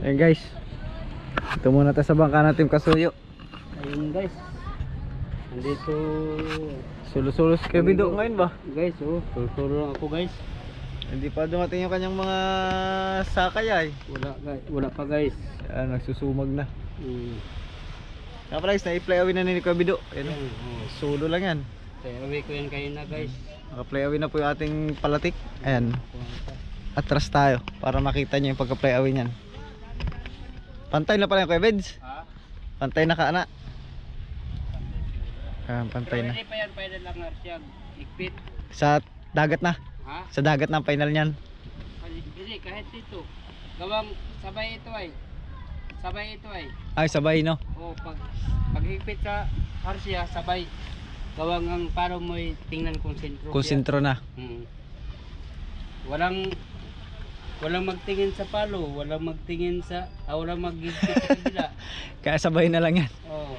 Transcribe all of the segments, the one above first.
Ayan guys, ito muna tayo sa bangka natin Kasuyo. Ayun guys, nandito Sulo-sulo si Kebido ngayon ba? guys. Oh, tultulo lang ako guys. Hindi pa dumating yung kanyang mga sakay ay. Wala pa guys. Ayan, nagsusumag na. Mm. Kaya pala guys, na-play away na ni Kebido. Ayan, Oh. sulo lang yan. Kaya away ko yan kayo na guys. Naka-play away na po yung ating palatik. Ayan, atras tayo para makita nyo yung pagka-play away nyan. Pantay na pala yung Kebeds. Ha? Pantay na ka na. Pantay na. Pwede pa yan, pwede lang siya ikpit. Sa dagat na. Ha? Sa dagat na ang final nyan. Hindi, kahit dito. Gawang sabay ito ay. Sabay ito ay. Ay, sabay no. O pag higpit sa harsya, sabay. Gawang ang para mo tingnan kung sentro. Kung sentro na. Walang magtingin sa palo, walang magtingin sa walang maghigpit sa kabila. Kaya sabay na lang yan. Oo.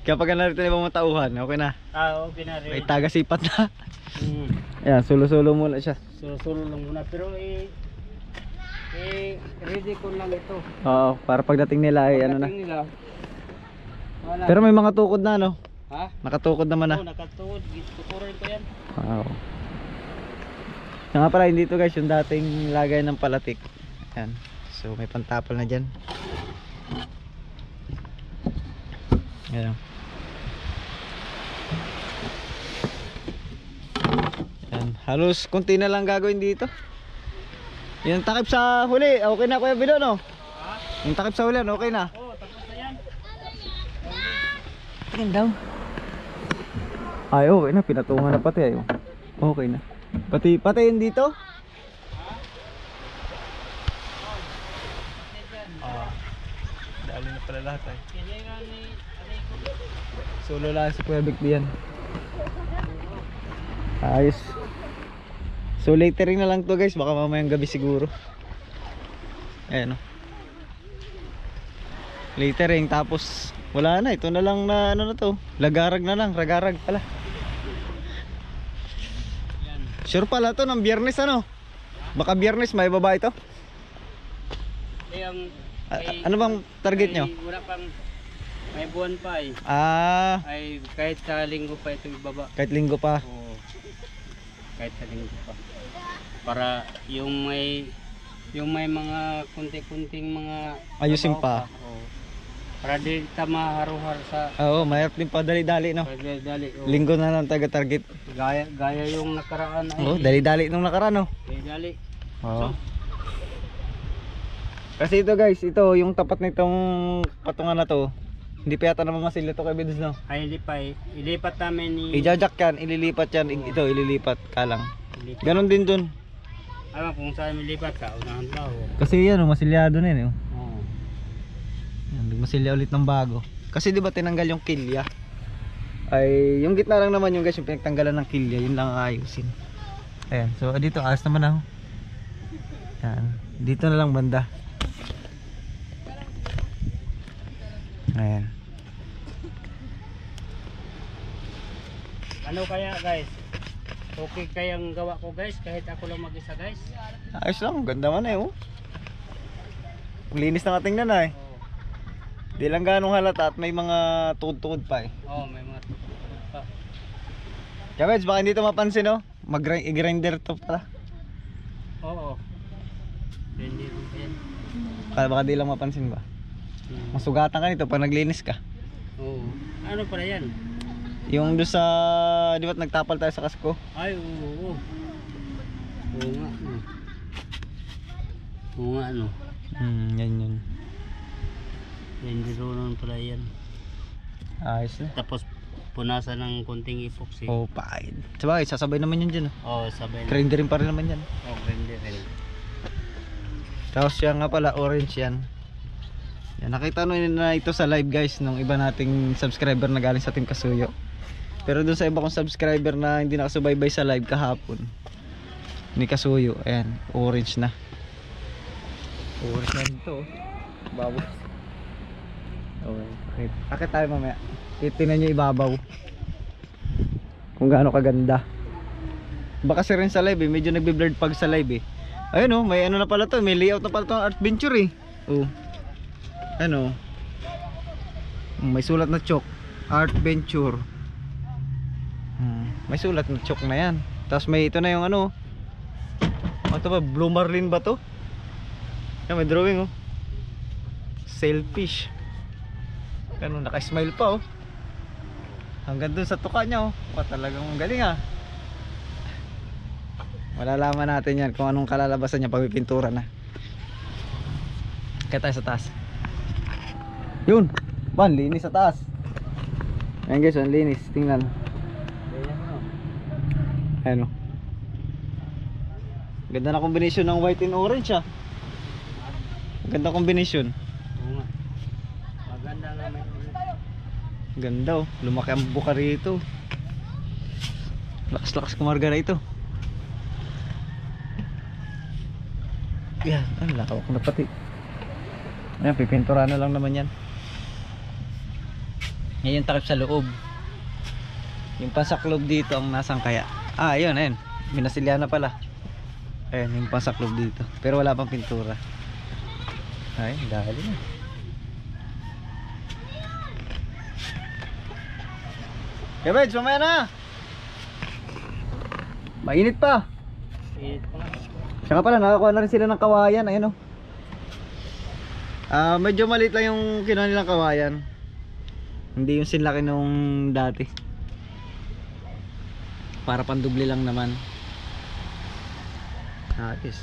Kapag narito na ibang matauhan, okay na. Okay na rin. May taga-sipat na. Mm. Ayan, sulo-sulo muna siya. Sulo lang muna pero ready ko lang ito. Oo, para pagdating nila ay ano na. Pagdating nila, wala. Pero may mga tukod na no. Ha? Nakatukod naman na. Oo, nakatuod. Tuturin ko yan. Wow. Yan nga pala, hindi ito guys, yung dating lagay ng palatik. Ayan. So may pantapal na dyan. Ayan. Ayan. Halos konti na lang gagawin dito. Yung takip sa huli, okay na Kuya Bido no? Ha? Yung takip sa huli, okay na? Oo, tapos na yan. Tingin daw. Ay, okay na, pinatungan na pati ayo. Okay na. Pati yun dito? Dali na pala lahat ay. Solo lang si Kuya Vic diyan. Ayos. So latering na lang to guys, baka mamayang gabi siguro. Ayan o. Latering tapos wala na, ito na lang na ano na to. Lagarag na lang, ragarag pala. Sure pala to ng Biyernes ano? Baka Biyernes may baba ito. Ano bang target nyo? Wala pang may buwan pa eh. Ay kahit sa linggo pa ito ibaba. Kahit linggo pa. Oo. Kahit sa linggo pa. Para yung may mga kunti-kunting mga ayusin pa. Oo. Para di tama haruhar sa Oo, mahirap din pa dali-dali no. dali. Linggo na lang taga-target. Gaya yung nakaraan ay. Oo, dali-dali nung nakaraan no. Dali. Oo. Kasi ito guys, ito yung tapat nitong patungan na to. Hindi pa yata naman masilya to kay Bids no. Ay hindi pa eh. Ilipat namin ni Ijajak yan, ililipat yan, ito ililipat kalang. Ganon din dun. Alam kung saan ilipat ka, unahan pa ho. Kasi yan, masilyado na yun. Oo. Yan, masilya ulit ng bago. Kasi di ba tinanggal yung kilya? Ay, yung gitna lang naman yung guys, yung pinagtanggalan ng kilya, yun lang ayusin. Ayan, so dito ayos naman na. Yan, dito na lang banda. Ayan. Ano kaya guys? Okay kayang gawa ko guys kahit ako lang mag-isa guys? Ayos lang, ganda man oh. Linis na katingnan na eh. Oo. Di lang ganong halata at may mga tukod-tukod pa eh. Oo, may mga tukod pa. Kaya baka hindi ito mapansin oh. Mag-grinder to pala. Oo. Hindi rin yan. Baka di lang mapansin ba? Masugatan ka nito pag naglinis ka. Oo. Ano pala yan? Yung doon sa, di ba nagtapal tayo sa kasko? Ay, oo. Oo nga. Oo nga ano. Yan yun. Hindi rin pala yan. Ayos na. Tapos punasan ng konting epoxy. Oh, paid. Sabagay, sasabay naman yun dyan oh. Oo, sabay na. Grinder rin pa rin naman yan. Oo, hindi rin. Tapos yan nga pala, orange yan. Yan, nakita nyo na ito sa live guys nung iba nating subscriber na galing sa Team Kasuyo. Pero dun sa iba kong subscriber na hindi nakasubaybay sa live kahapon ni Kasuyo, ayan, orange na. Orange na dito oh. Babaw. Okay, akit tayo mamaya. Titignan nyo ibabaw kung gaano kaganda. Baka kasi rin sa live eh, medyo nagbe-blurred pag sa live eh. Ayun oh, may ano na pala to, may layout na pala to ng adventure eh. Oh. Ano? May sulat na chok. Art Venture. May sulat na chok na yan. Tapos may ito na yung ano. Ano to ba? Blue Marlin ba to? Yan, may drawing oh. Sailfish. Ganun, naka-smile pa oh. Hanggang dun sa tuka niya oh. Talagang galing ah. Malalaman natin yan kung anong kalalabasan niya pag may pintura na. Kaya tayo sa taas. Yun. Ban, linis sa taas. Ayan guys, ang linis. Tingnan. Ayan o. Ganda na combination ng white and orange ah. Ganda combination. Oo nga. Maganda nga may Ganda oh. Lumaki ang buka rito. Lakas-lakas kumarga na ito. Yan, ang lawak na pati. Ayan, pipintura na lang naman yan. Yan yung takip sa loob. Yung pasaklob dito ang nasang kaya. Ah, ayun, ayun. Minasilya na pala. Ayun, yung pasaklob dito. Pero wala pang pintura. Ay, dahil na. Kebej, mamaya na! Mainit pa! Init pa nga. Saka pala nakakuha na rin sila ng kawayan. Ayun o. Medyo maliit lang yung kinuha nilang kawayan. Hindi yung sinlaki nung dati. Para pandubli lang naman. Ayos.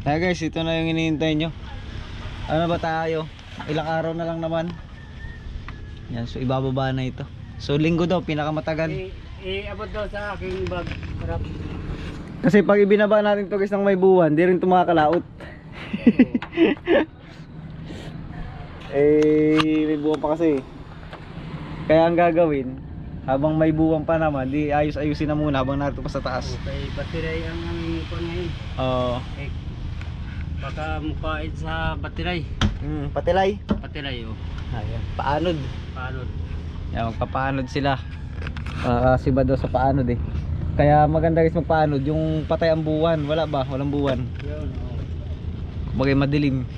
Kaya guys, ito na yung hinihintay nyo. Ano ba tayo? Ilang araw na lang naman. Yan, so ibababa na ito. So linggo daw, pinakamatagal. Abot daw sa aking bag. Harap. Kasi pag ibinaba natin to guys ng may buwan, di rin ito makakalaot. May buwan pa kasi. Kaya ang gagawin, habang may buwan pa naman, di ayos-ayusin na muna habang narito pa sa taas. Kay bateray ang aming ipon ngayon. Oo. Baka mukhain sa bateray. Patilay. Bateray oh. Ayan, paanod. Paano? Yan, magpapaanod sila. Siba daw sa paanod eh. Kaya maganda guys magpaanod. Yung patay ang buwan, wala ba? Walang buwan. Yun oh. Bagay madilim.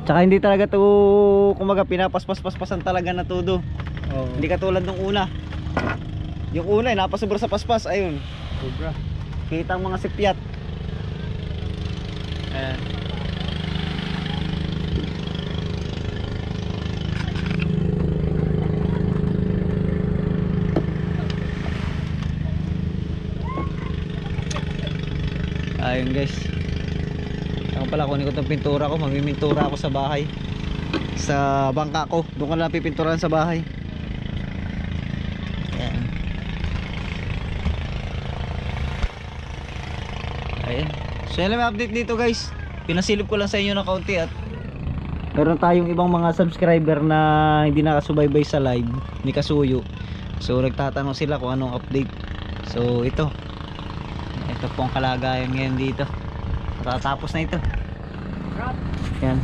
Tsaka hindi talaga to, kumaga pinapaspas-paspasan talaga na todo. Oh. Hindi katulad nung una. Yung una napasobra sa paspas, ayun. Sobra. Kita ang mga sipyat. Ayan. Ayun guys. Ako pala kunin ko itong pintura ko. Magmimintura ako sa bahay. Sa bangka ko. Doon ko lang pipinturahan sa bahay. Ayan. Ayan. So yan lang may update dito guys. Pinasilip ko lang sa inyo ng kaunti. At meron tayong ibang mga subscriber na hindi nakasubaybay sa live ni Kasuyo. So nagtatanong sila kung anong update. So ito po ang kalagayan ngayon dito. Tatapos na ito. Yan.